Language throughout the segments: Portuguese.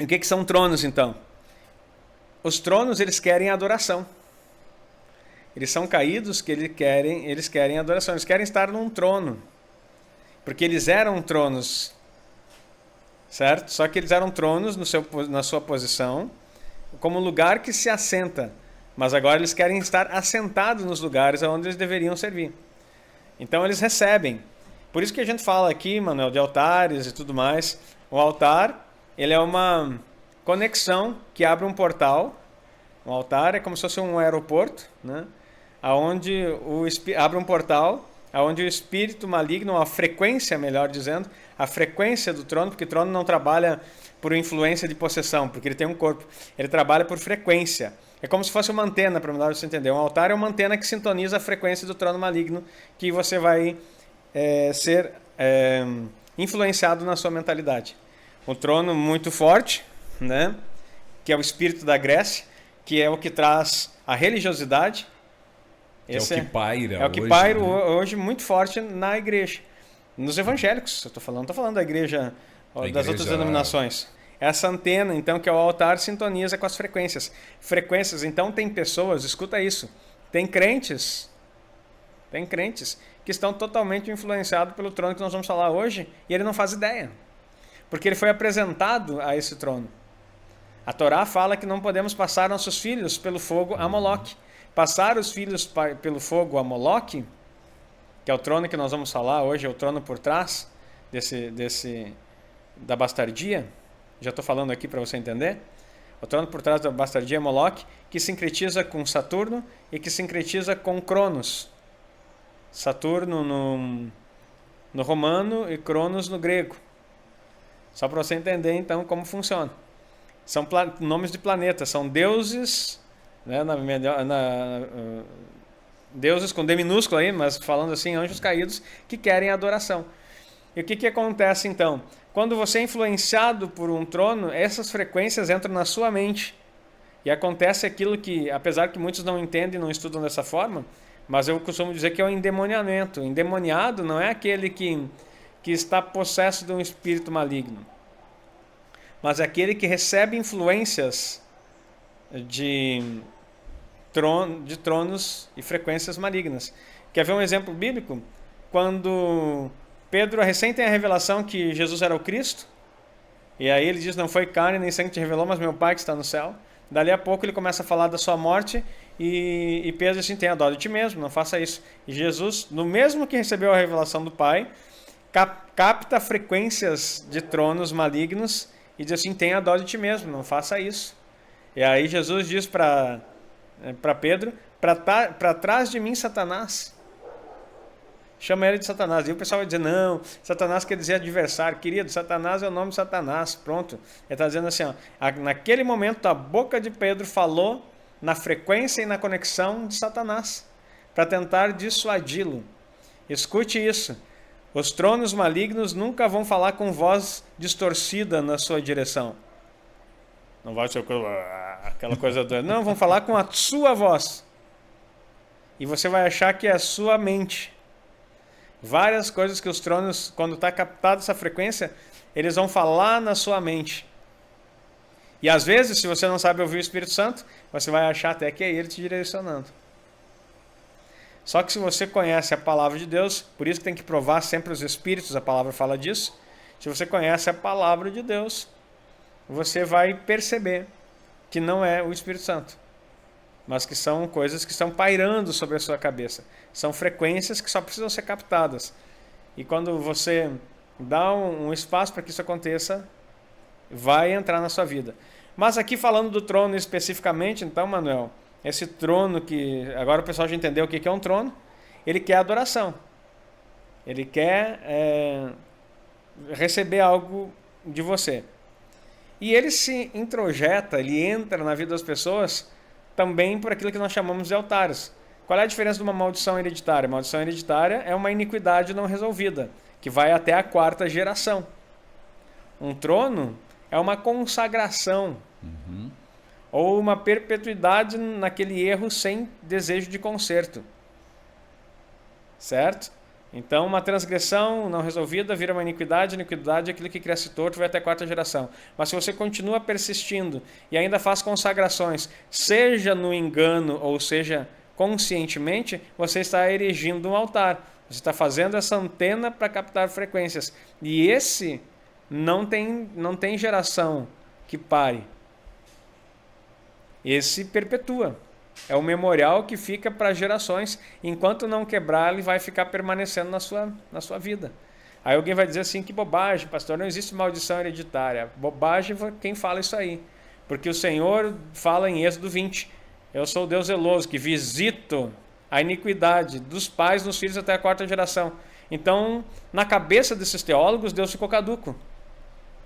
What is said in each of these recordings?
E o que são tronos, então? Os tronos, eles querem adoração. Eles são caídos que eles querem adoração. Eles querem estar num trono. Porque eles eram tronos, certo? Só que eles eram tronos na sua posição, como lugar que se assenta. Mas agora eles querem estar assentados nos lugares onde eles deveriam servir. Então eles recebem. Por isso que a gente fala aqui, Manuel, de altares e tudo mais. O altar, ele é uma conexão que abre um portal. Um altar é como se fosse um aeroporto, né? Aonde abre um portal, aonde o espírito maligno, a frequência, melhor dizendo, a frequência do trono, porque o trono não trabalha por influência de possessão, porque ele tem um corpo. Ele trabalha por frequência. É como se fosse uma antena, para melhor você entender. Um altar é uma antena que sintoniza a frequência do trono maligno, que você vai ser influenciado na sua mentalidade. Um trono muito forte, né? Que é o espírito da Grécia, que é o que traz a religiosidade. Esse é o que paira hoje. É o que paira hoje muito forte na igreja. Nos evangélicos, eu estou falando da igreja, das outras denominações. Essa antena, então, que é o altar, sintoniza com as frequências. Frequências, então, tem pessoas, escuta isso, tem crentes que estão totalmente influenciados pelo trono que nós vamos falar hoje, e ele não faz ideia. Porque ele foi apresentado a esse trono. A Torá fala que não podemos passar nossos filhos pelo fogo a Moloque. Passar os filhos pelo fogo a Moloque, que é o trono que nós vamos falar hoje, é o trono por trás da bastardia. Já estou falando aqui para você entender. O trono por trás da bastardia é Moloque, que sincretiza com Saturno e que sincretiza com Cronos. Saturno no romano e Cronos no grego. Só para você entender, então, como funciona. São nomes de planetas, são deuses, né, deuses com D minúsculo aí, mas falando assim, anjos caídos que querem adoração. E o que acontece então? Quando você é influenciado por um trono, essas frequências entram na sua mente. E acontece aquilo que, apesar que muitos não entendem e não estudam dessa forma, mas eu costumo dizer que é o endemoniamento. O endemoniado não é aquele que está possesso de um espírito maligno, mas é aquele que recebe influências de tronos e frequências malignas. Quer ver um exemplo bíblico? Quando Pedro recém tem a revelação que Jesus era o Cristo, e aí ele diz, não foi carne nem sangue que te revelou, mas meu Pai que está no céu. Dali a pouco ele começa a falar da sua morte, e Pedro diz assim, tenha dó de ti mesmo, não faça isso. E Jesus, no mesmo que recebeu a revelação do Pai, capta frequências de tronos malignos, e diz assim, tenha dó de ti mesmo, não faça isso. E aí Jesus diz para Pedro, para trás de mim, Satanás. Chama ele de Satanás. E o pessoal vai dizer, não, Satanás quer dizer adversário. Querido, Satanás é o nome de Satanás. Pronto. Ele está dizendo assim, ó, naquele momento a boca de Pedro falou na frequência e na conexão de Satanás, para tentar dissuadi-lo. Escute isso. Os tronos malignos nunca vão falar com voz distorcida na sua direção. Não vai ser aquela coisa doida. Não, vão falar com a sua voz. E você vai achar que é a sua mente. Várias coisas que os tronos, quando está captada essa frequência, eles vão falar na sua mente. E às vezes, se você não sabe ouvir o Espírito Santo, você vai achar até que é ele te direcionando. Só que se você conhece a palavra de Deus, por isso que tem que provar sempre os Espíritos, a palavra fala disso. Se você conhece a palavra de Deus, você vai perceber que não é o Espírito Santo, mas que são coisas que estão pairando sobre a sua cabeça. São frequências que só precisam ser captadas. E quando você dá um espaço para que isso aconteça, vai entrar na sua vida. Mas aqui falando do trono especificamente, então, Manuel, esse trono que... Agora o pessoal já entendeu o que é um trono. Ele quer adoração. Ele quer receber algo de você. E ele se introjeta, ele entra na vida das pessoas também por aquilo que nós chamamos de altares. Qual é a diferença de uma maldição hereditária? A maldição hereditária é uma iniquidade não resolvida, que vai até a 4ª geração. Um trono é uma consagração, ou uma perpetuidade naquele erro sem desejo de conserto. Certo? Então, uma transgressão não resolvida vira uma iniquidade, iniquidade é aquilo que cresce torto, vai até a 4ª geração. Mas se você continua persistindo e ainda faz consagrações, seja no engano ou seja conscientemente, você está erigindo um altar. Você está fazendo essa antena para captar frequências. E esse não tem geração que pare. Esse perpetua. É o memorial que fica para gerações. Enquanto não quebrar, ele vai ficar permanecendo na sua vida. Aí alguém vai dizer assim, que bobagem, pastor, não existe maldição hereditária. Bobagem quem fala isso aí. Porque o Senhor fala em Êxodo 20. Eu sou o Deus zeloso, que visito a iniquidade dos pais nos filhos até a 4ª geração. Então, na cabeça desses teólogos, Deus ficou caduco.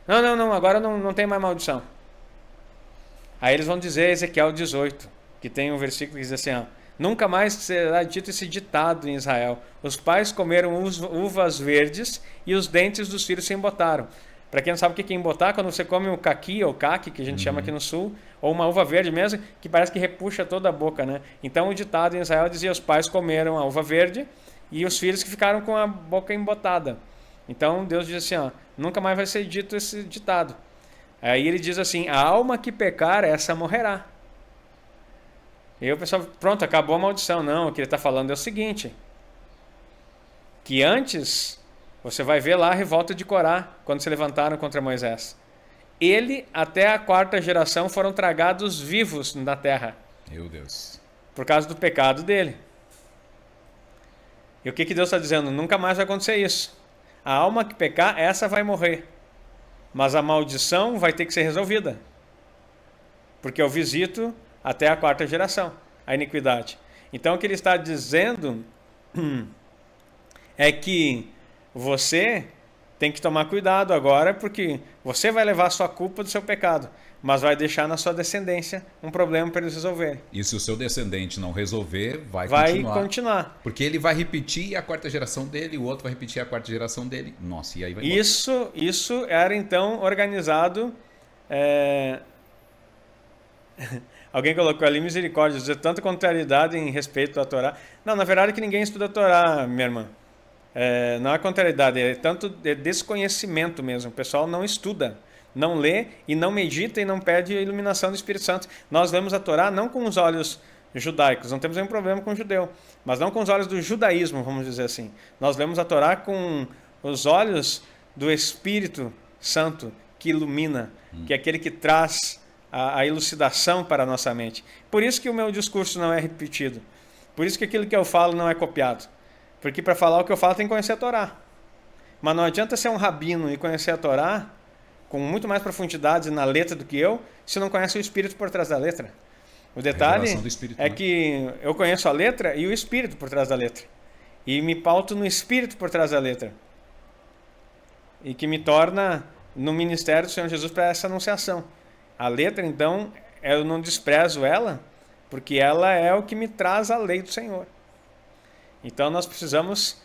Não, agora não tem mais maldição. Aí eles vão dizer, Ezequiel 18, que tem um versículo que diz assim, ó, nunca mais será dito esse ditado em Israel. Os pais comeram uvas verdes e os dentes dos filhos se embotaram. Para quem não sabe o que é embotar, quando você come um caqui ou caque, que a gente chama aqui no sul, ou uma uva verde mesmo, que parece que repuxa toda a boca, né? Então o ditado em Israel dizia, os pais comeram a uva verde e os filhos que ficaram com a boca embotada. Então Deus diz assim, ó, nunca mais vai ser dito esse ditado. Aí ele diz assim, a alma que pecar, essa morrerá. E aí o pessoal, pronto, acabou a maldição. Não, o que ele está falando é o seguinte, que antes, você vai ver lá a revolta de Corá, quando se levantaram contra Moisés. Ele, até a 4ª geração, foram tragados vivos na terra. Meu Deus. Por causa do pecado dele. E o que Deus está dizendo? Nunca mais vai acontecer isso. A alma que pecar, essa vai morrer. Mas a maldição vai ter que ser resolvida. Porque eu visito até a 4ª geração, a iniquidade. Então o que ele está dizendo é que você tem que tomar cuidado agora, porque você vai levar a sua culpa do seu pecado, mas vai deixar na sua descendência um problema para eles resolverem. E se o seu descendente não resolver, vai continuar. Porque ele vai repetir a 4ª geração dele, o outro vai repetir a 4ª geração dele. Nossa, e aí vai embora. Isso era então organizado... Alguém colocou ali misericórdia, dizer tanta contrariedade em respeito à Torá. Não, na verdade é que ninguém estuda a Torá, minha irmã. Não é contrariedade, é tanto desconhecimento mesmo. O pessoal não estuda, não lê e não medita e não pede a iluminação do Espírito Santo. Nós lemos a Torá não com os olhos judaicos, não temos nenhum problema com o judeu, mas não com os olhos do judaísmo, vamos dizer assim. Nós lemos a Torá com os olhos do Espírito Santo que ilumina, que é aquele que traz a elucidação para a nossa mente. Por isso que o meu discurso não é repetido. Por isso que aquilo que eu falo não é copiado. Porque para falar o que eu falo tem que conhecer a Torá. Mas não adianta ser um rabino e conhecer a Torá com muito mais profundidade na letra do que eu, se não conhece o Espírito por trás da letra. O detalhe é que eu conheço a letra e o Espírito por trás da letra. E me pauto no Espírito por trás da letra. E que me torna no ministério do Senhor Jesus para essa anunciação. A letra, então, eu não desprezo ela, porque ela é o que me traz a lei do Senhor. Então, nós precisamos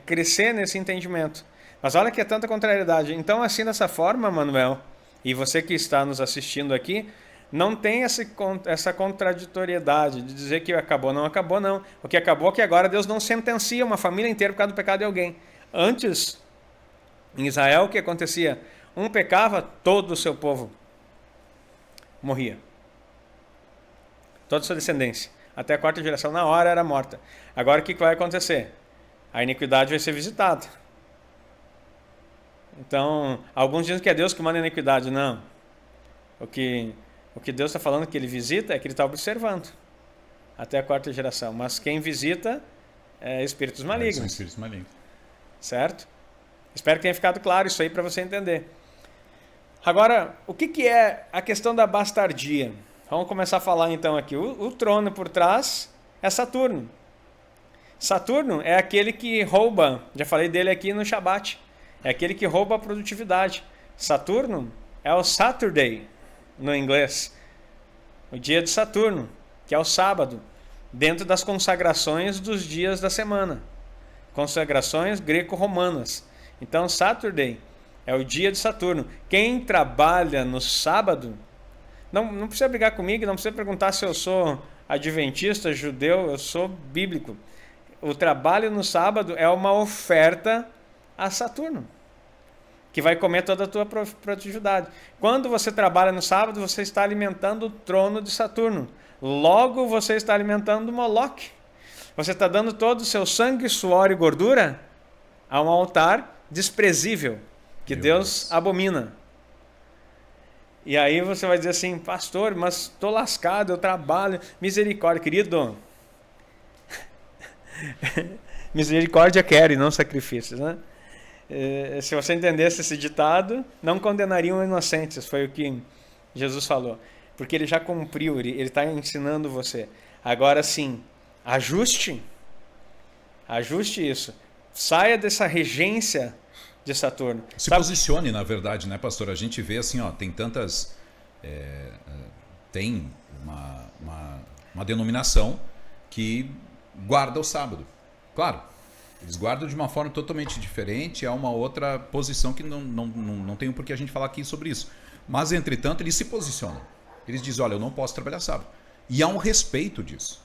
crescer nesse entendimento. Mas olha que é tanta contrariedade. Então, assim, dessa forma, Manuel, e você que está nos assistindo aqui, não tem essa contraditoriedade de dizer que acabou, não acabou, não. O que acabou é que agora Deus não sentencia uma família inteira por causa do pecado de alguém. Antes, em Israel, o que acontecia? Um pecava, todo o seu povo morria. Toda a sua descendência. Até a 4ª geração, na hora, era morta. Agora, o que vai acontecer? A iniquidade vai ser visitada. Então, alguns dizem que é Deus que manda a iniquidade. Não. O que Deus está falando que Ele visita é que Ele está observando. Até a 4ª geração. Mas quem visita é espíritos malignos. São espíritos malignos. Certo? Espero que tenha ficado claro isso aí para você entender. Agora, o que é a questão da bastardia? Vamos começar a falar então aqui. O trono por trás é Saturno. Saturno é aquele que rouba, já falei dele aqui no Shabat, é aquele que rouba a produtividade. Saturno é o Saturday, no inglês. O dia de Saturno, que é o sábado, dentro das consagrações dos dias da semana. Consagrações greco-romanas. Então, Saturday é o dia de Saturno. Quem trabalha no sábado, não precisa brigar comigo, não precisa perguntar se eu sou adventista, judeu, eu sou bíblico. o trabalho no sábado é uma oferta a Saturno, que vai comer toda a tua produtividade. Quando você trabalha no sábado, você está alimentando o trono de Saturno. Logo, você está alimentando Moloque. Você está dando todo o seu sangue, suor e gordura a um altar desprezível, que Deus abomina. E aí você vai dizer assim, pastor, mas estou lascado, eu trabalho, misericórdia, querido. Misericórdia quero e não sacrifícios, né? Se você entendesse esse ditado, não condenariam inocentes, foi o que Jesus falou. Porque ele já cumpriu, ele está ensinando você. Agora sim, ajuste isso. Saia dessa regência de Saturno. Se posicione, na verdade, né, pastor? A gente vê assim, ó, tem tantas... tem uma denominação que guarda o sábado. Claro, eles guardam de uma forma totalmente diferente, é uma outra posição que não tem por que a gente falar aqui sobre isso. Mas, entretanto, eles se posicionam. Eles dizem, olha, eu não posso trabalhar sábado. E há um respeito disso.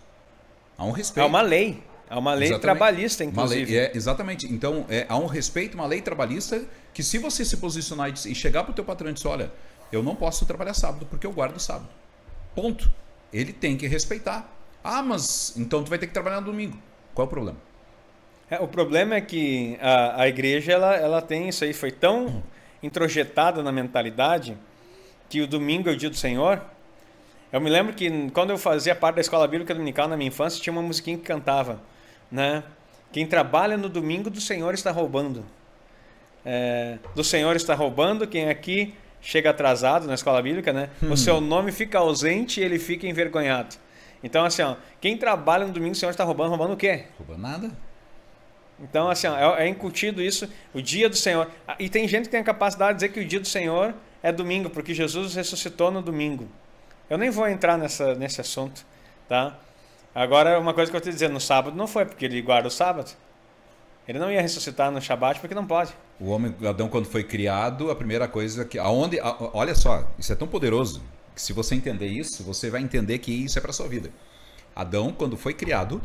Há um respeito. É uma lei. É uma lei trabalhista, inclusive. Lei, exatamente. Então, há um respeito, uma lei trabalhista, que se você se posicionar e chegar para o teu patrão e dizer, olha, eu não posso trabalhar sábado porque eu guardo sábado. Ponto. Ele tem que respeitar. Ah, mas então tu vai ter que trabalhar no domingo. Qual é o problema? O problema é que a igreja ela tem isso aí, foi tão introjetada na mentalidade que o domingo é o dia do Senhor. Eu me lembro que quando eu fazia parte da escola bíblica dominical na minha infância, tinha uma musiquinha que cantava, né? Quem trabalha no domingo do Senhor está roubando. Do Senhor está roubando, quem aqui chega atrasado na escola bíblica, né? O seu nome fica ausente e ele fica envergonhado. Então, assim, ó, quem trabalha no domingo do Senhor está roubando. Roubando o quê? Roubando nada. Então, assim, ó, é incutido isso, o dia do Senhor. E tem gente que tem a capacidade de dizer que o dia do Senhor é domingo, porque Jesus ressuscitou no domingo. Eu nem vou entrar nesse assunto, tá? Agora, uma coisa que eu estou dizendo, no sábado não foi, porque ele guarda o sábado. Ele não ia ressuscitar no Shabat porque não pode. O homem Adão, quando foi criado, a primeira coisa que... olha só, isso é tão poderoso, que se você entender isso, você vai entender que isso é para a sua vida. Adão, quando foi criado,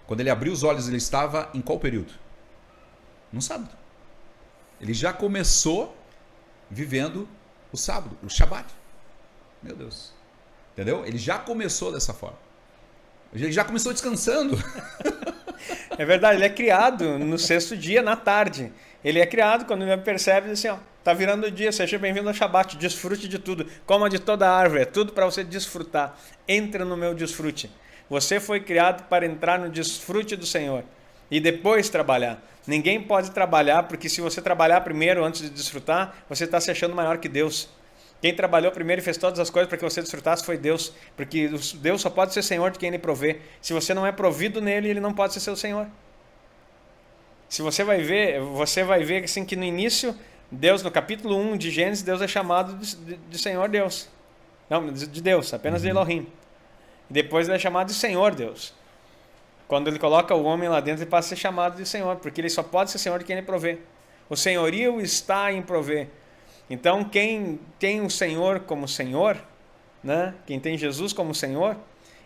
quando ele abriu os olhos, ele estava em qual período? No sábado. Ele já começou vivendo o sábado, o Shabat. Meu Deus. Entendeu? Ele já começou dessa forma. Ele já começou descansando. É verdade, ele é criado no sexto dia, na tarde. Ele é criado, quando ele percebe, assim, ó, tá virando o dia, seja bem-vindo ao Shabat, desfrute de tudo, coma de toda a árvore, é tudo para você desfrutar. Entra no meu desfrute. Você foi criado para entrar no desfrute do Senhor e depois trabalhar. Ninguém pode trabalhar, porque se você trabalhar primeiro antes de desfrutar, você está se achando maior que Deus. Quem trabalhou primeiro e fez todas as coisas para que você desfrutasse foi Deus, porque Deus só pode ser Senhor de quem Ele provê. Se você não é provido nele, Ele não pode ser seu Senhor. Se você vai ver assim, que no início, Deus, no capítulo 1 de Gênesis, Deus é chamado de Senhor Deus. Não, de Deus, apenas de Elohim. Depois ele é chamado de Senhor Deus. Quando ele coloca o homem lá dentro, ele passa a ser chamado de Senhor, porque ele só pode ser Senhor de quem Ele provê. O senhorio está em prover. Então, quem tem o Senhor como Senhor, né? Quem tem Jesus como Senhor,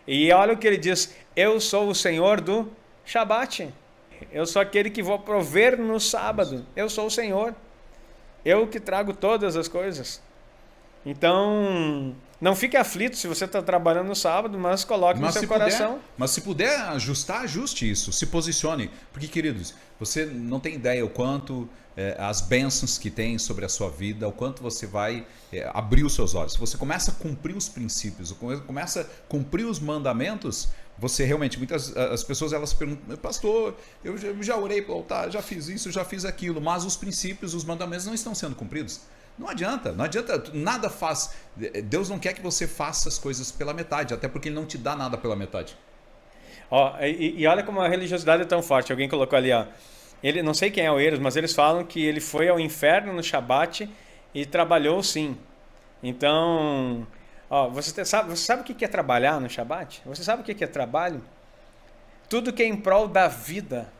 e olha o que ele diz, eu sou o Senhor do Shabat. Eu sou aquele que vou prover no sábado. Eu sou o Senhor. Eu que trago todas as coisas. Então, não fique aflito se você está trabalhando no sábado, mas coloque no seu coração. Mas se puder ajustar, ajuste isso. Se posicione. Porque, queridos, você não tem ideia o quanto as bênçãos que tem sobre a sua vida, o quanto você vai abrir os seus olhos. Se você começa a cumprir os princípios, começa a cumprir os mandamentos, você realmente, as pessoas elas perguntam, pastor, eu já orei para o altar, já fiz isso, já fiz aquilo, mas os princípios, os mandamentos não estão sendo cumpridos. Não adianta, nada faz. Deus não quer que você faça as coisas pela metade, até porque Ele não te dá nada pela metade. E olha como a religiosidade é tão forte. Alguém colocou ali, ó. Ele, não sei quem é o Eros, mas eles falam que ele foi ao inferno no Shabat e trabalhou sim. Então, você sabe o que é trabalhar no Shabat? Você sabe o que é trabalho? Tudo que é em prol da vida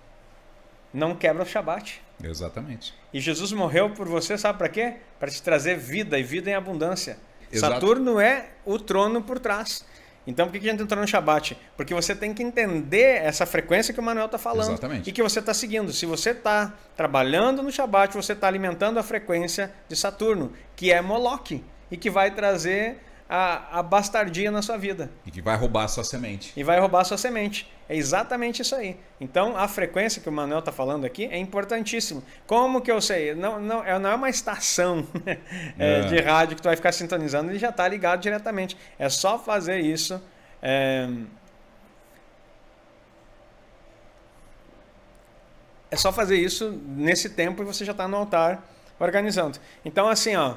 não quebra o Shabat. Exatamente. E Jesus morreu por você, sabe para quê? Para te trazer vida e vida em abundância. Exato. Saturno é o trono por trás. Então, por que a gente entrou no Shabat? Porque você tem que entender essa frequência que o Manuel está falando. Exatamente. E que você está seguindo. Se você está trabalhando no Shabat, você está alimentando a frequência de Saturno, que é Moloque, e que vai trazer a bastardia na sua vida. E que vai roubar a sua semente. E vai roubar a sua semente. É exatamente isso aí. Então, a frequência que o Manuel está falando aqui é importantíssimo. Como que eu sei? Não é uma estação de rádio que tu vai ficar sintonizando, ele já está ligado diretamente. É só fazer isso. É só fazer isso nesse tempo e você já está no altar organizando. Então, assim, ó,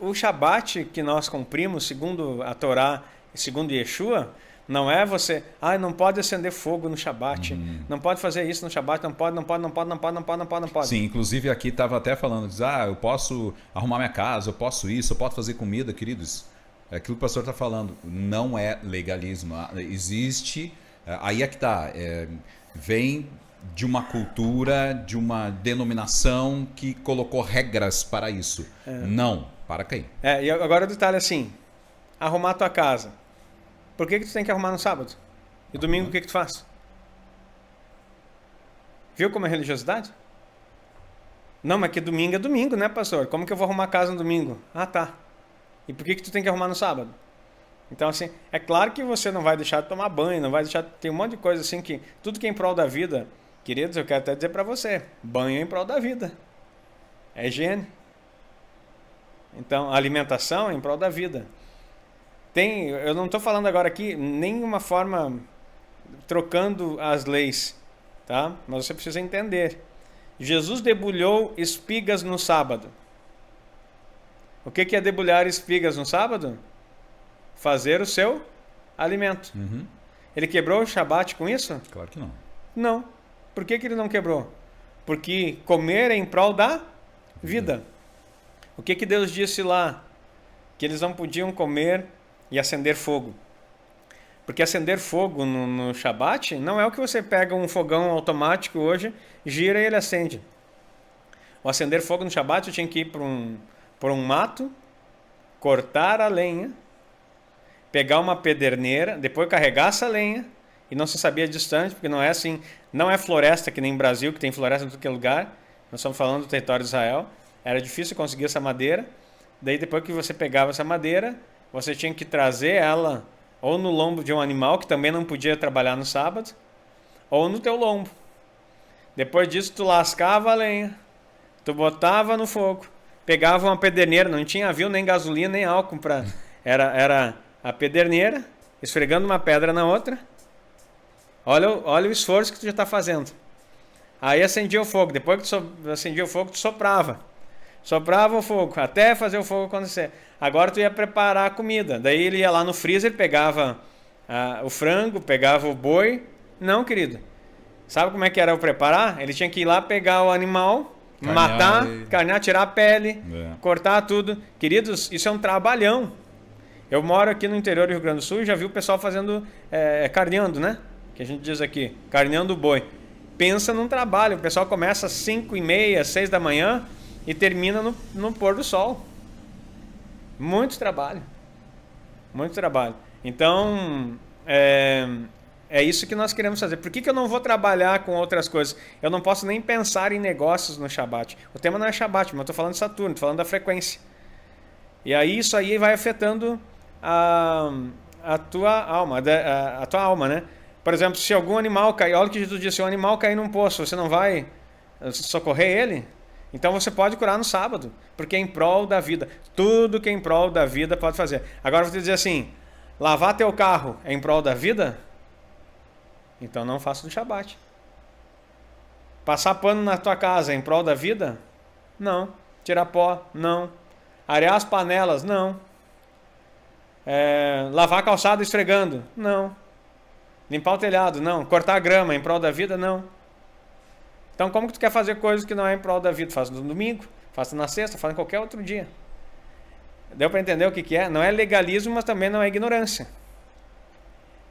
o Shabat que nós cumprimos, segundo a Torá e segundo Yeshua, não é você, não pode acender fogo no Shabat, não pode fazer isso no Shabat, não pode. Sim, inclusive aqui estava até falando, eu posso arrumar minha casa, eu posso isso, eu posso fazer comida, queridos. É aquilo que o pastor está falando, não é legalismo. Existe, aí é que está, vem de uma cultura, de uma denominação que colocou regras para isso. Não, para cair. E agora o detalhe assim, arrumar a tua casa. Por que tu tem que arrumar no sábado? E domingo o que tu faz? Viu como é religiosidade? Não, mas que domingo é domingo, né, pastor? Como que eu vou arrumar a casa no domingo? Tá. E por que tu tem que arrumar no sábado? Então, assim, é claro que você não vai deixar de tomar banho, não vai deixar... Tem um monte de coisa assim que... Tudo que é em prol da vida, queridos, eu quero até dizer para você, banho é em prol da vida. É higiene. Então, a alimentação é em prol da vida. Eu não estou falando agora aqui nenhuma forma trocando as leis, tá? Mas você precisa entender. Jesus debulhou espigas no sábado. O que é debulhar espigas no sábado? Fazer o seu alimento. Ele quebrou o Shabat com isso? Claro que não. Não. Por que ele não quebrou? Porque comer é em prol da vida. O que Deus disse lá? Que eles não podiam comer e acender fogo. Porque acender fogo no Shabat não é o que você pega um fogão automático hoje, gira e ele acende. O acender fogo no Shabat eu tinha que ir por um mato, cortar a lenha, pegar uma pederneira, depois carregar essa lenha, e não se sabia distante, porque não é assim, não é floresta que nem no Brasil, que tem floresta em todo lugar, nós estamos falando do território de Israel, era difícil conseguir essa madeira, daí depois que você pegava essa madeira, você tinha que trazer ela ou no lombo de um animal, que também não podia trabalhar no sábado, ou no teu lombo. Depois disso, tu lascava a lenha, tu botava no fogo, pegava uma pederneira, não tinha avião, nem gasolina, nem álcool, era a pederneira, esfregando uma pedra na outra. Olha o esforço que tu já está fazendo. Aí acendia o fogo, depois que tu acendia o fogo, tu soprava o fogo, até fazer o fogo acontecer. Agora tu ia preparar a comida. Daí ele ia lá no freezer, pegava o frango, pegava o boi. Não, querido. Sabe como é que era o preparar? Ele tinha que ir lá pegar o animal, matar, carnear, tirar a pele, cortar tudo. Queridos, isso é um trabalhão. Eu moro aqui no interior do Rio Grande do Sul e já vi o pessoal fazendo carneando, né? Que a gente diz aqui, carneando o boi. Pensa num trabalho. O pessoal começa às 5h30, 6 da manhã e termina no pôr do sol. Muito trabalho. Muito trabalho. Então, é isso que nós queremos fazer. Por que eu não vou trabalhar com outras coisas? Eu não posso nem pensar em negócios no Shabat. O tema não é Shabat, mas eu estou falando de Saturno, estou falando da frequência. E aí isso aí vai afetando a tua alma, a tua alma, né? Por exemplo, se algum animal cair, olha o que Jesus disse, se um animal cair num poço, você não vai socorrer ele? Então você pode curar no sábado, porque é em prol da vida. Tudo que é em prol da vida pode fazer. Agora você dizer assim, lavar teu carro é em prol da vida? Então não faça do Shabat. Passar pano na tua casa é em prol da vida? Não. Tirar pó? Não. Arear as panelas? Não. Lavar a calçada esfregando? Não. Limpar o telhado? Não. Cortar a grama em prol da vida? Não. Então como que tu quer fazer coisas que não é em prol da vida? Faça no domingo, faça na sexta, faça em qualquer outro dia. Deu para entender o que é? Não é legalismo, mas também não é ignorância.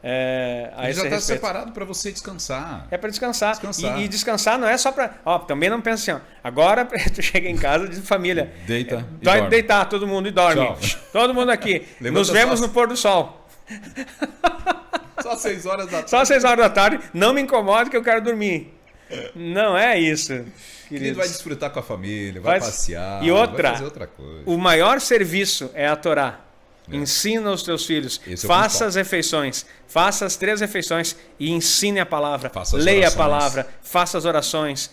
Ele já está separado para você descansar. É para descansar. E descansar não é só para... Também não pensa assim, agora tu chega em casa de família. Deita Vai deitar todo mundo e dorme. Tchau. Todo mundo aqui. Nos vemos no pôr do sol. Só 6 horas da tarde. Só 6 horas da tarde, não me incomode que eu quero dormir. Não é isso, Querido, queridos. vai desfrutar com a família, vai passear, E outra, vai fazer outra coisa. o maior serviço é a Torá. Ensina os teus filhos, faça as refeições, faça as 3 refeições e ensine a palavra, leia a palavra, faça as orações,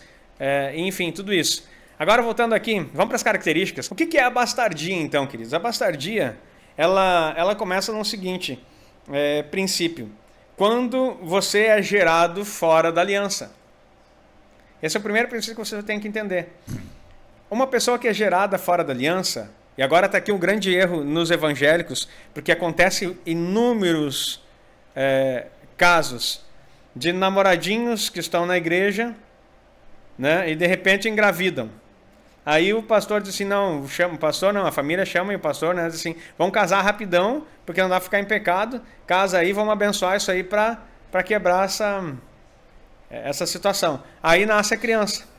enfim, tudo isso. Agora voltando aqui, vamos para as características. O que é a bastardia então, queridos? A bastardia, ela começa no seguinte princípio. Quando você é gerado fora da aliança. Esse é o primeiro princípio que você tem que entender. Uma pessoa que é gerada fora da aliança, e agora está aqui um grande erro nos evangélicos, porque acontece inúmeros casos de namoradinhos que estão na igreja, né, e de repente engravidam. Aí o pastor diz assim, não, chama o pastor, não, a família chama e o pastor, né, diz assim, vamos casar rapidão, porque não dá para ficar em pecado, casa aí, vamos abençoar isso aí para quebrar essa situação. Aí nasce a criança.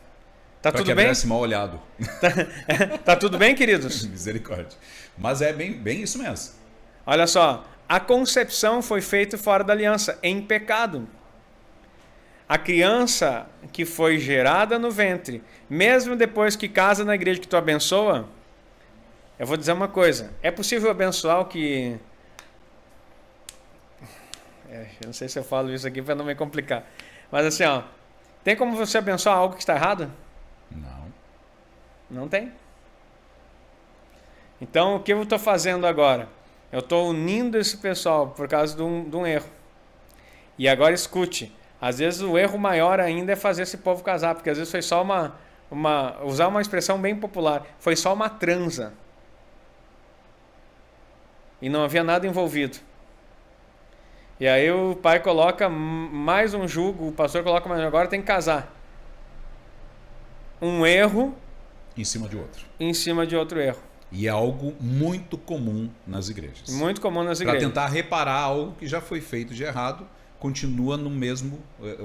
Tá tudo bem? Esse mal olhado. Tá tudo bem, queridos? Misericórdia. Mas é bem isso mesmo. Olha só, a concepção foi feita fora da aliança, em pecado. A criança que foi gerada no ventre, mesmo depois que casa na igreja que tu abençoa, eu vou dizer uma coisa, é possível abençoar o que... eu não sei se eu falo isso aqui para não me complicar, mas assim, ó, tem como você abençoar algo que está errado? Não. Não tem. Então, o que eu estou fazendo agora? Eu estou unindo esse pessoal por causa de um erro. E agora escute, às vezes o erro maior ainda é fazer esse povo casar, porque às vezes foi só usar uma expressão bem popular, foi só uma transa. E não havia nada envolvido. E aí o pai coloca mais um jugo, o pastor coloca mais agora tem que casar. Um erro em cima de outro. Em cima de outro erro. E é algo muito comum nas igrejas. Muito comum nas igrejas. Para tentar reparar algo que já foi feito de errado, continua no mesmo,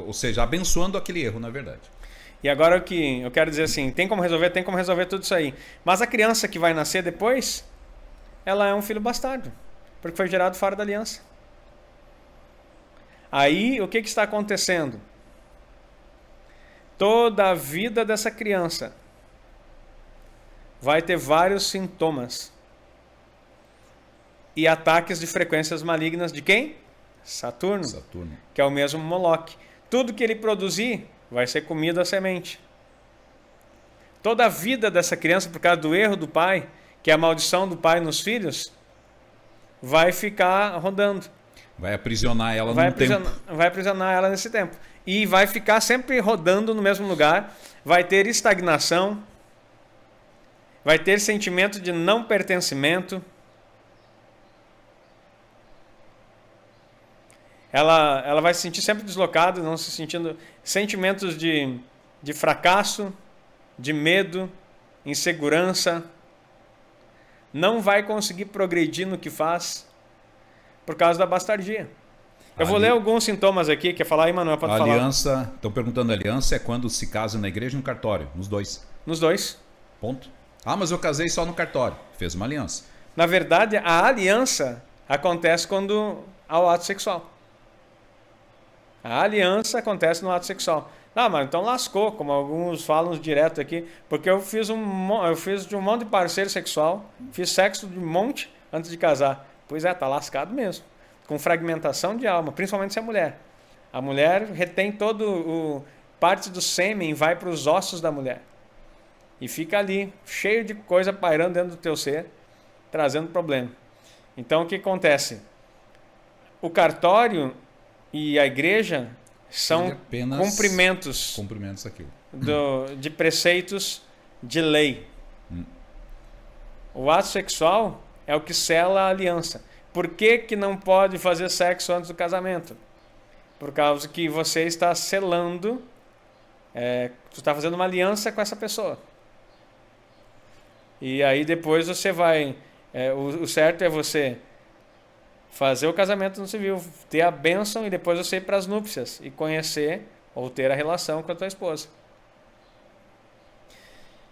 ou seja, abençoando aquele erro, na verdade. E agora o que eu quero dizer assim, tem como resolver tudo isso aí. Mas a criança que vai nascer depois, ela é um filho bastardo, porque foi gerado fora da aliança. Aí, o que está acontecendo? Toda a vida dessa criança vai ter vários sintomas e ataques de frequências malignas de quem? Saturno, que é o mesmo Moloque. Tudo que ele produzir vai ser comida à semente. Toda a vida dessa criança, por causa do erro do pai, que é a maldição do pai nos filhos, vai ficar rodando. Vai aprisionar ela no tempo. Vai aprisionar ela nesse tempo. E vai ficar sempre rodando no mesmo lugar. Vai ter estagnação. Vai ter sentimento de não pertencimento. Ela vai se sentir sempre deslocada, não se sentindo... Sentimentos de fracasso, de medo, insegurança. Não vai conseguir progredir no que faz por causa da bastardia. Eu vou ler alguns sintomas aqui. Quer falar aí, Manuel? Pode falar. Aliança, estão perguntando, aliança é quando se casa na igreja e no cartório? Nos dois. Nos dois. Ponto. Ah, mas eu casei só no cartório. Fez uma aliança. Na verdade, a aliança acontece quando há o ato sexual. A aliança acontece no ato sexual. Não, mas então lascou, como alguns falam direto aqui, porque eu fiz de um monte de parceiro sexual, fiz sexo de um monte antes de casar. Pois é, tá lascado mesmo. Com fragmentação de alma, principalmente se é mulher. A mulher retém parte do sêmen, vai para os ossos da mulher. E fica ali, cheio de coisa pairando dentro do teu ser, trazendo problema. Então o que acontece? O cartório e a igreja são cumprimentos de preceitos de lei. O ato sexual é o que sela a aliança. Por que não pode fazer sexo antes do casamento? Por causa que você está selando, você está fazendo uma aliança com essa pessoa. E aí depois você vai... o certo é você fazer o casamento no civil, ter a bênção e depois você ir para as núpcias e conhecer ou ter a relação com a tua esposa.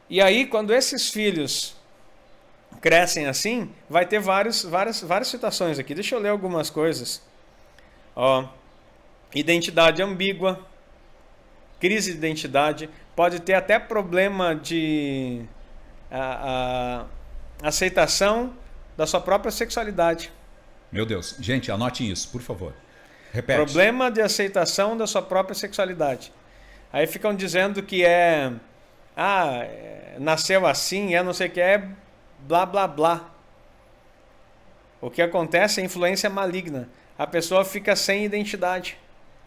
E aí, quando esses filhos crescem assim, vai ter várias situações aqui. Deixa eu ler algumas coisas. Ó, identidade ambígua, crise de identidade, pode ter até problema de aceitação da sua própria sexualidade. Meu Deus. Gente, anote isso, por favor. Repete. Problema de aceitação da sua própria sexualidade. Aí ficam dizendo que nasceu assim, não sei o que, blá blá blá. O que acontece é influência maligna. A pessoa fica sem identidade.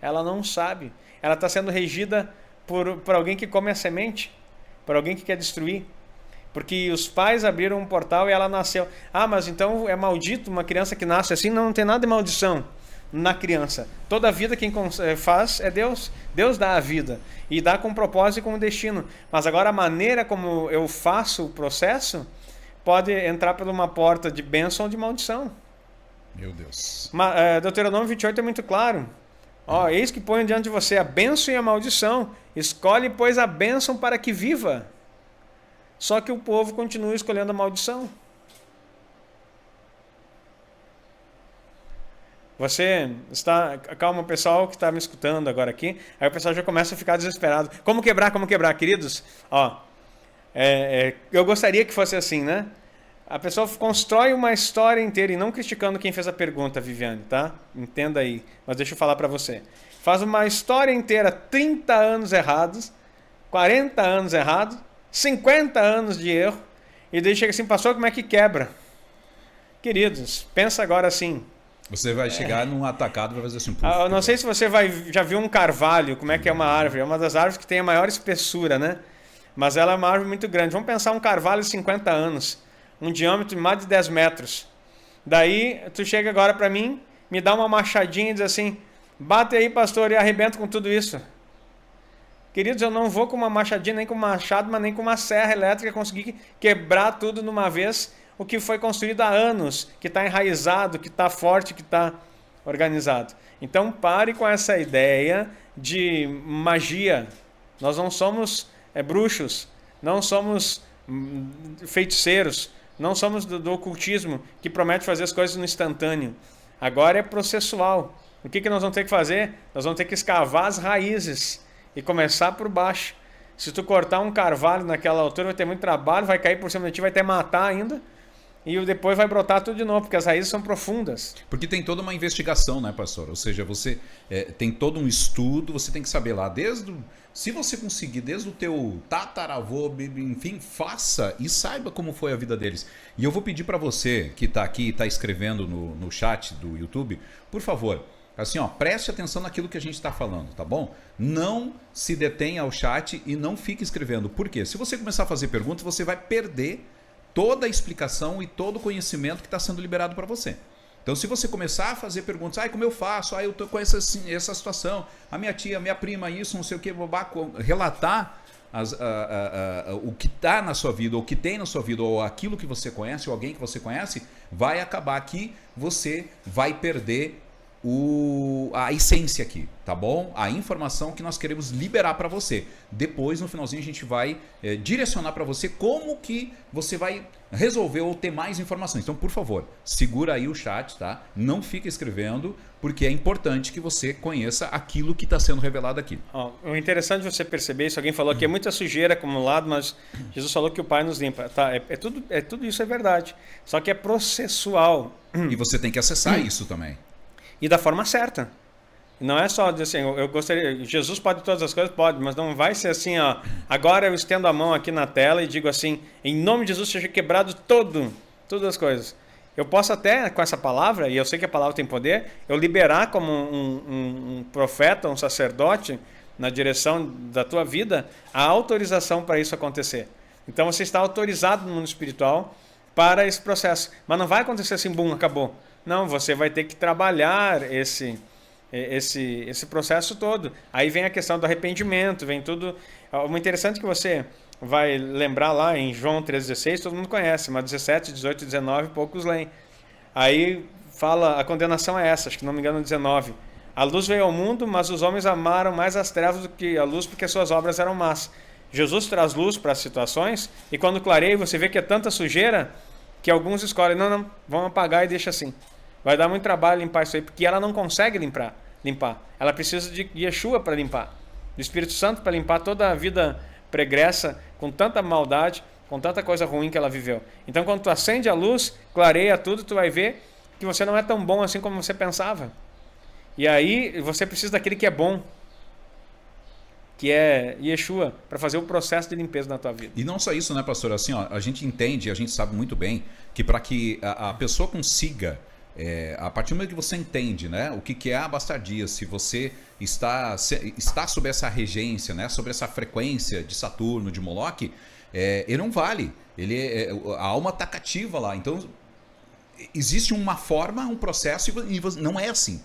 Ela não sabe. Ela está sendo regida por alguém que come a semente, por alguém que quer destruir. Porque os pais abriram um portal e ela nasceu. Mas então é maldito uma criança que nasce assim? Não, não tem nada de maldição na criança. Toda a vida quem faz é Deus. Deus dá a vida. E dá com propósito e com destino. Mas agora a maneira como eu faço o processo pode entrar por uma porta de bênção ou de maldição. Meu Deus. Deuteronômio 28 é muito claro. Eis que ponho diante de você a bênção e a maldição. Escolhe, pois, a bênção para que viva. Só que o povo continua escolhendo a maldição. Calma, o pessoal que está me escutando agora aqui, aí o pessoal já começa a ficar desesperado. Como quebrar, queridos? Eu gostaria que fosse assim, né? A pessoa constrói uma história inteira, e não criticando quem fez a pergunta, Viviane, tá? Entenda aí, mas deixa eu falar para você. Faz uma história inteira, 30 anos errados, 40 anos errados, 50 anos de erro, e daí chega assim, pastor, como é que quebra? Queridos, pensa agora assim. Você vai chegar num atacado e vai fazer assim. Eu não sei se você já viu um carvalho, como é que é uma árvore. É uma das árvores que tem a maior espessura, né? Mas ela é uma árvore muito grande. Vamos pensar um carvalho de 50 anos, um diâmetro de mais de 10 metros. Daí, tu chega agora para mim, me dá uma machadinha e diz assim, bate aí, pastor, e arrebenta com tudo isso. Queridos, eu não vou com uma machadinha, nem com um machado, mas nem com uma serra elétrica conseguir quebrar tudo de uma vez, o que foi construído há anos, que está enraizado, que está forte, que está organizado. Então pare com essa ideia de magia. Nós não somos bruxos, não somos feiticeiros, não somos do ocultismo que promete fazer as coisas no instantâneo. Agora é processual. O que nós vamos ter que fazer? Nós vamos ter que escavar as raízes e começar por baixo. Se tu cortar um carvalho naquela altura, vai ter muito trabalho, vai cair por cima de ti, vai até matar ainda, e depois vai brotar tudo de novo, porque as raízes são profundas. Porque tem toda uma investigação, né, pastor? Ou seja, você tem todo um estudo, você tem que saber lá, se você conseguir, desde o teu tataravô, enfim, faça e saiba como foi a vida deles. E eu vou pedir para você que está aqui, está escrevendo no chat do YouTube, por favor, assim, preste atenção naquilo que a gente está falando, tá bom? Não se detenha ao chat e não fique escrevendo. Por quê? Se você começar a fazer perguntas, você vai perder toda a explicação e todo o conhecimento que está sendo liberado para você. Então, se você começar a fazer perguntas, como eu faço? Eu estou com essa situação, a minha tia, a minha prima, isso, não sei o que, relatar o que está na sua vida, ou o que tem na sua vida, ou aquilo que você conhece, ou alguém que você conhece, vai acabar que você vai perder a essência aqui, tá bom? A informação que nós queremos liberar para você. Depois, no finalzinho, a gente vai direcionar para você como que você vai resolver ou ter mais informações. Então, por favor, segura aí o chat, tá? Não fica escrevendo, porque é importante que você conheça aquilo que está sendo revelado aqui. O interessante de você perceber isso, alguém falou que é muita sujeira acumulada, mas Jesus falou que o Pai nos limpa. Tá, tudo isso é verdade, só que é processual. E você tem que acessar isso também. E da forma certa. Não é só dizer assim, eu gostaria, Jesus pode todas as coisas? Pode, mas não vai ser assim, agora eu estendo a mão aqui na tela e digo assim, em nome de Jesus seja quebrado todas as coisas. Eu posso até, com essa palavra, e eu sei que a palavra tem poder, eu liberar como um profeta, um sacerdote, na direção da tua vida, a autorização para isso acontecer. Então você está autorizado no mundo espiritual para esse processo. Mas não vai acontecer assim, bum, acabou. Não, você vai ter que trabalhar esse processo todo. Aí vem a questão do arrependimento, vem tudo. O interessante é que você vai lembrar lá em João 3,16, todo mundo conhece, mas 17, 18, 19, poucos leem. Aí fala, a condenação é essa, acho que não me engano 19. A luz veio ao mundo, mas os homens amaram mais as trevas do que a luz, porque suas obras eram más. Jesus traz luz para as situações, e quando clareia você vê que é tanta sujeira, que alguns escolhem, não, vamos apagar e deixa assim. Vai dar muito trabalho limpar isso aí, porque ela não consegue limpar. Ela precisa de Yeshua para limpar, do Espírito Santo para limpar toda a vida pregressa, com tanta maldade, com tanta coisa ruim que ela viveu. Então, quando tu acende a luz, clareia tudo, tu vai ver que você não é tão bom assim como você pensava. E aí, você precisa daquele que é bom, que é Yeshua, para fazer o processo de limpeza na tua vida. E não só isso, né, pastor? Assim, ó, a gente entende, a gente sabe muito bem que para que a pessoa consiga, a partir do momento que você entende, né, o que é a bastardia, se você está sob essa regência, né, sobre essa frequência de Saturno, de Moloque, ele não vale. A alma está cativa lá. Então, existe uma forma, um processo, e não é assim.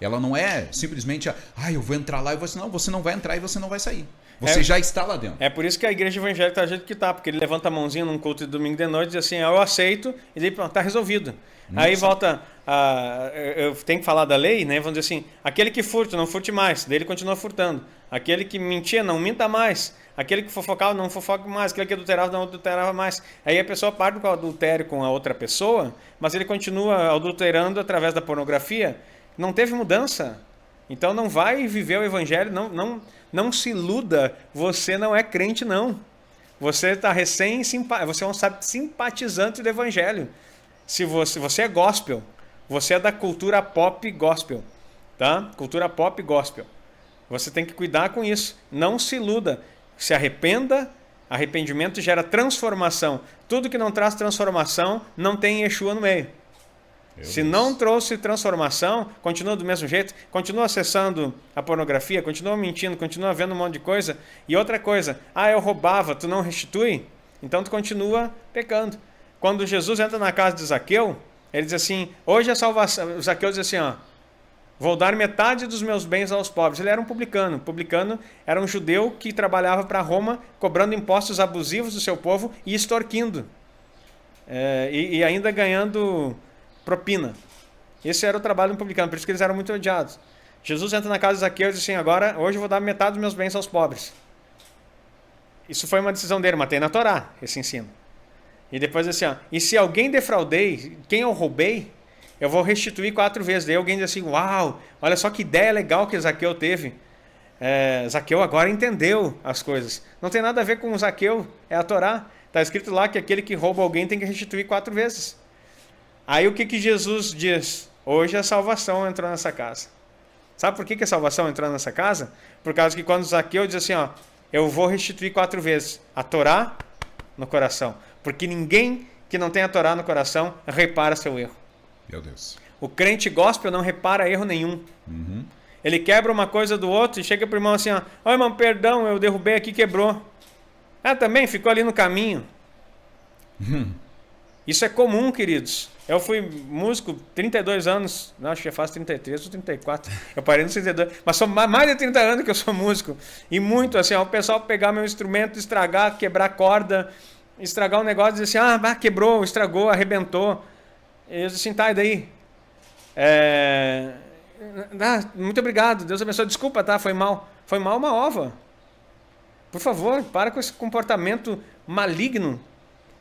Ela não é simplesmente, eu vou entrar lá e você não. Você não vai entrar e você não vai sair. Você já está lá dentro. É por isso que a igreja evangélica está do jeito que está, porque ele levanta a mãozinha num culto de domingo de noite e diz assim, eu aceito, e daí está resolvido. Aí volta, eu tenho que falar da lei, né? Vamos dizer assim, aquele que furta, não furte mais, daí ele continua furtando. Aquele que mentia, não minta mais. Aquele que fofocava, não fofoque mais. Aquele que adulterava, não adulterava mais. Aí a pessoa parte com o adultério com a outra pessoa, mas ele continua adulterando através da pornografia. Não teve mudança. Então não vai viver o evangelho, não se iluda, você não é crente não. Você está você é um simpatizante do evangelho. Se você é gospel, você é da cultura pop gospel, tá? Cultura pop gospel. Você tem que cuidar com isso. Não se iluda. Se arrependa. Arrependimento gera transformação. Tudo que não traz transformação não tem Yeshua no meio. Se não trouxe transformação, continua do mesmo jeito, continua acessando a pornografia, continua mentindo, continua vendo um monte de coisa. E outra coisa, eu roubava, tu não restitui? Então tu continua pecando. Quando Jesus entra na casa de Zaqueu, ele diz assim, hoje a salvação, Zaqueu diz assim, vou dar metade dos meus bens aos pobres. Ele era um publicano. Publicano era um judeu que trabalhava para Roma, cobrando impostos abusivos do seu povo e extorquindo. E ainda ganhando propina. Esse era o trabalho do publicano, por isso que eles eram muito odiados. Jesus entra na casa de Zaqueu e diz assim, agora, hoje eu vou dar metade dos meus bens aos pobres. Isso foi uma decisão dele, matei na Torá, esse ensino. E depois assim, e se alguém defraudei, quem eu roubei, eu vou restituir 4 vezes. Daí alguém diz assim, uau, olha só que ideia legal que Zaqueu teve. Zaqueu agora entendeu as coisas. Não tem nada a ver com o Zaqueu, é a Torá. Está escrito lá que aquele que rouba alguém tem que restituir 4 vezes. Aí o que Jesus diz? Hoje a salvação entrou nessa casa. Sabe por que a salvação entrou nessa casa? Por causa que quando Zaqueu diz assim, eu vou restituir 4 vezes a Torá no coração. Porque ninguém que não tem a Torá no coração repara seu erro. Meu Deus. O crente gospel não repara erro nenhum. Uhum. Ele quebra uma coisa do outro e chega para o irmão assim, irmão, perdão, eu derrubei aqui, quebrou. Também ficou ali no caminho. Isso é comum, queridos. Eu fui músico 32 anos, não, acho que já faz 33 ou 34. Eu parei nos 32, mas são mais de 30 anos que eu sou músico. E muito assim, o pessoal pegar meu instrumento, estragar, quebrar corda, estragar um negócio e dizer assim, quebrou, estragou, arrebentou. E eu disse assim, e daí? Muito obrigado, Deus abençoe. Desculpa, tá? Foi mal. Foi mal uma ova. Por favor, para com esse comportamento maligno.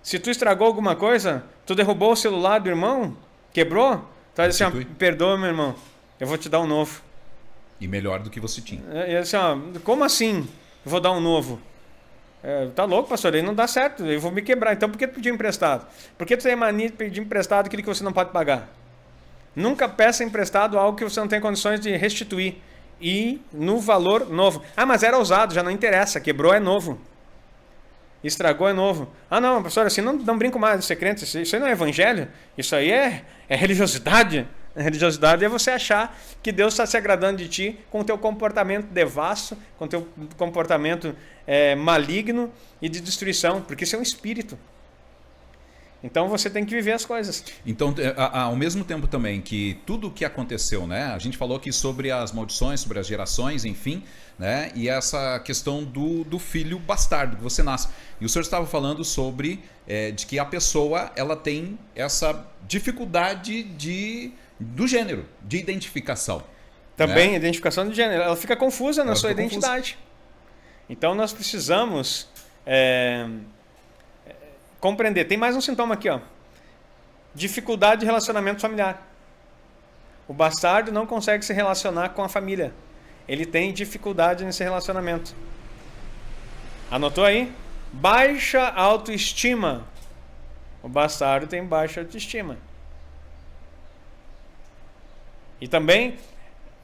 Se tu estragou alguma coisa, tu derrubou o celular do irmão, quebrou, tu vai dizer assim, perdoa, meu irmão, eu vou te dar um novo. E melhor do que você tinha. E assim, como assim eu vou dar um novo? Tá louco, pastor, aí não dá certo, eu vou me quebrar. Então por que tu pediu emprestado? Por que tu tem mania de pedir emprestado aquilo que você não pode pagar? Nunca peça emprestado algo que você não tem condições de restituir. E no valor novo. Mas era usado, já não interessa, quebrou é novo. Estragou é novo. Não, pastor, assim não brinco mais de ser crente. Isso aí não é evangelho. Isso aí é religiosidade. Religiosidade é você achar que Deus está se agradando de ti com o teu comportamento devasso, com o teu comportamento maligno e de destruição, porque isso é um espírito. Então você tem que viver as coisas. Então, ao mesmo tempo também que tudo o que aconteceu, né? A gente falou aqui sobre as maldições, sobre as gerações, enfim, né? E essa questão do filho bastardo que você nasce. E o senhor estava falando sobre de que a pessoa ela tem essa dificuldade do gênero, de identificação. Também, né? Identificação de gênero. Ela fica confusa na sua identidade. Então nós precisamos compreender. Tem mais um sintoma aqui, ó. Dificuldade de relacionamento familiar. O bastardo não consegue se relacionar com a família. Ele tem dificuldade nesse relacionamento. Anotou aí? Baixa autoestima. O bastardo tem baixa autoestima. E também,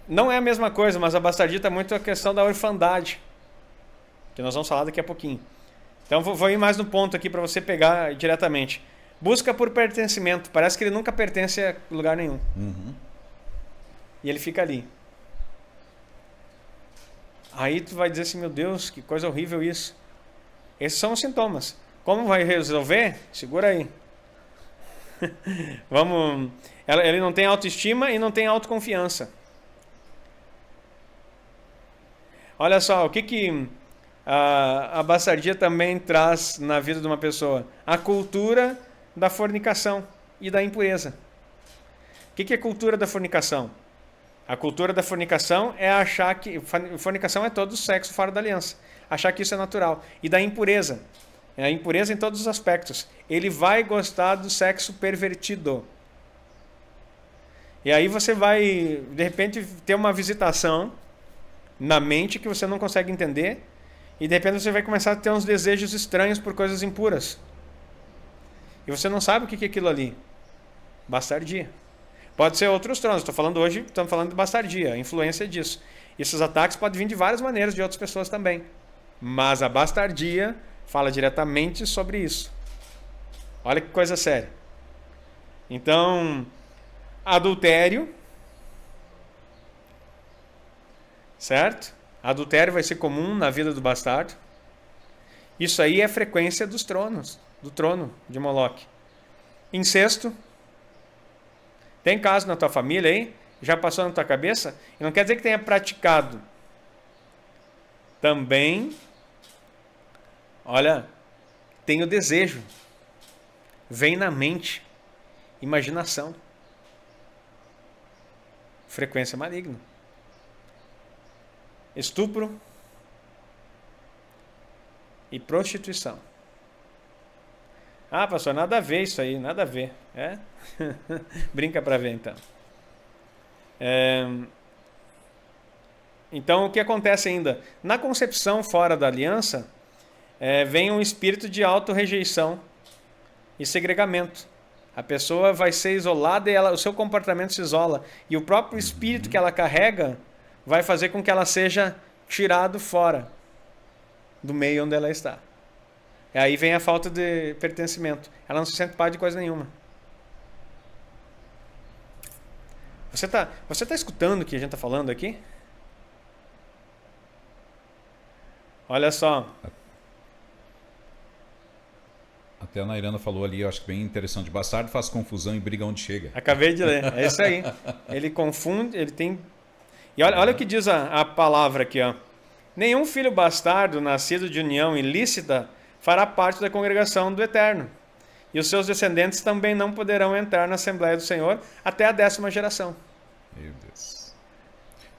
não é a mesma coisa, mas a bastardia está muito a questão da orfandade, que nós vamos falar daqui a pouquinho. Então vou ir mais no ponto aqui para você pegar diretamente. Busca por pertencimento. Parece que ele nunca pertence a lugar nenhum. E ele fica ali. Aí tu vai dizer assim, meu Deus, que coisa horrível isso. Esses são os sintomas. Como vai resolver? Segura aí. Vamos. Ele não tem autoestima e não tem autoconfiança. Olha só, o que a bastardia também traz na vida de uma pessoa? A cultura da fornicação e da impureza. O que é a cultura da fornicação? A cultura da fornicação é achar que... Fornicação é todo o sexo fora da aliança. Achar que isso é natural. E da impureza. A impureza em todos os aspectos. Ele vai gostar do sexo pervertido. E aí você vai, de repente, ter uma visitação na mente que você não consegue entender. E de repente você vai começar a ter uns desejos estranhos por coisas impuras. E você não sabe o que é aquilo ali. Bastardia. Pode ser outros tronos. Estou falando hoje, estamos falando de bastardia, a influência disso. Esses ataques podem vir de várias maneiras, de outras pessoas também. Mas a bastardia fala diretamente sobre isso. Olha que coisa séria. Então, adultério. Certo? Adultério vai ser comum na vida do bastardo. Isso aí é frequência dos tronos, do trono de Moloque. Incesto. Tem caso na tua família aí? Já passou na tua cabeça? E não quer dizer que tenha praticado. Também, olha, tem o desejo. Vem na mente. Imaginação. Frequência maligna. Estupro e prostituição. Ah, pastor, nada a ver isso aí, nada a ver. É? Brinca para ver, então. Então, o que acontece ainda? Na concepção fora da aliança, vem um espírito de auto-rejeição e segregamento. A pessoa vai ser isolada e o seu comportamento se isola. E o próprio espírito que ela carrega vai fazer com que ela seja tirado fora do meio onde ela está. E aí vem a falta de pertencimento. Ela não se sente parte de coisa nenhuma. Você tá escutando o que a gente está falando aqui? Olha só. Até a Nairana falou ali, eu acho que bem interessante. Bastardo faz confusão e briga onde chega. Acabei de ler. É isso aí. Ele confunde, ele tem... E olha o que diz a palavra aqui, ó. Nenhum filho bastardo nascido de união ilícita fará parte da congregação do Eterno. E os seus descendentes também não poderão entrar na Assembleia do Senhor até a 10ª geração. Meu Deus.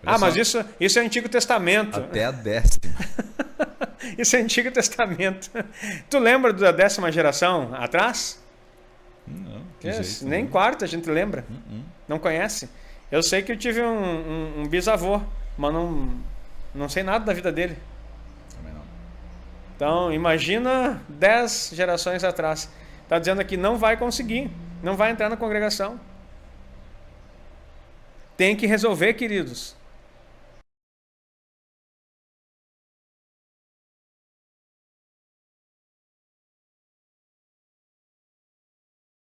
Mas isso é Antigo Testamento. Até a 10ª. Isso é Antigo Testamento. Tu lembra da 10ª geração atrás? Não, nem quarta a gente lembra. Não conhece? Eu sei que eu tive um bisavô, mas não sei nada da vida dele. Também não. Então, imagina 10 gerações atrás. Está dizendo aqui, não vai conseguir. Não vai entrar na congregação. Tem que resolver, queridos.